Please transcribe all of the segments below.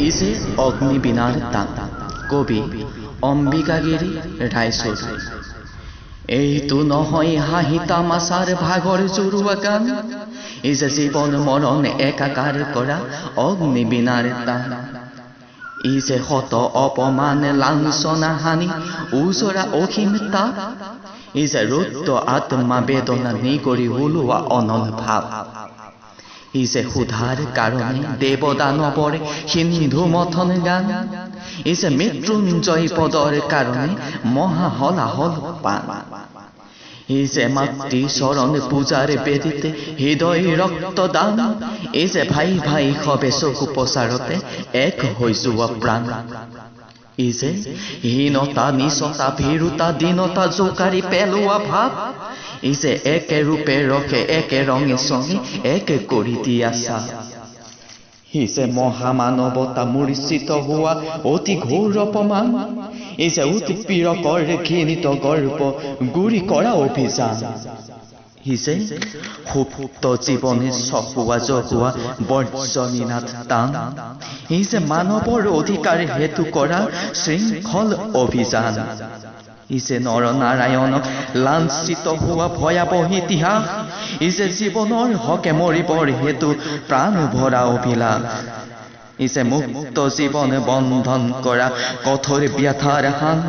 ইছে অগ্নিবীণাৰ তান কবি অম্বিকাগিৰি ৰায়চৌধুৰী। এইটো নহয় হাঁহি তামাচাৰ ভাগৰ জোৰোৱা গান, এই যে জীৱন মৰণ একাকাৰ কৰা অগ্নিবীণাৰ তান। ই যে শত অপমান লাঞ্ছনা হানি ওজৰা অসীম তাপ, ই যে ৰুদ্ধ আত্মা বেদনা নিগৰি ওলোৱা অনল ভাৱ। ই যে সুধাৰ কাৰণে দেৱদানৱৰে সিন্ধু মথন গান, ই যে মৃত্যুঞ্জয় পদৰ কাৰণে মহা হলাহল পান। ই যে মাতৃ চৰণ পূজাৰ বেদিতে হৃদয় ৰক্তদান, এই যে ভাই ভাই সবে চকু প্ৰচাৰতে এক হৈ যোৱা প্ৰাণ। ই যে হীনতা নিচতা ভীৰুতা দীনতা জোকাৰি পেলোৱা ভাৱ, ই যে একে ৰূপে ৰখে একে ৰঙে চঙে একে কৰি দিয়া চাহ। ই যে মহামানৱতা মূৰ্ছিত হোৱা অতি ঘোৰ অপমান, ই যে উৎপীড়কৰ ঘৃণিত গৰ্ব গুৰি কৰা অভিযান। ই যে সুপ্ত জীৱনে চকুৱা জগুৱা বৰ্জনীনাথ টান, ই যে মানৱৰ অধিকাৰ হেতু কৰা শৃংখল অভিযান। ই যে নৰ নাৰায়ণক লাঞ্ছিত হোৱা ভয়াৱহ ইতিহাস, ই যে জীৱনৰ হকে মৰিবৰ হেতু প্ৰাণ ভৰা অভিলাষ। ই যে মুক্ত জীৱন বন্ধন কৰা কঠোৰ ব্যথাৰ হান,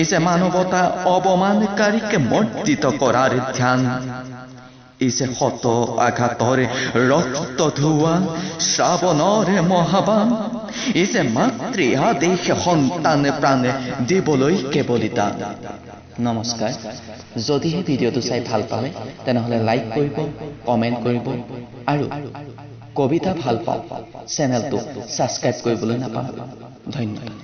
ই যে মানৱতা অৱমানকাৰীক মৰ্দিত কৰাৰ ধ্যান। ই যে শত আঘাতৰ ৰক্ত ধোৱা শ্ৰাৱণৰ মহাবান, ই যে মাতৃ আদেশ সন্তান প্ৰাণে দিবলৈকে বলিদান। নমস্কাৰ। যদিহে ভিডিঅ'টো চাই ভাল পালে তেনেহ'লে লাইক কৰিব, কমেণ্ট কৰিব আৰু কবিতা ভাল পাওঁ চেনেলটো ছাবস্ক্ৰাইব কৰিবলৈ নাপাহৰিব। ধন্যবাদ।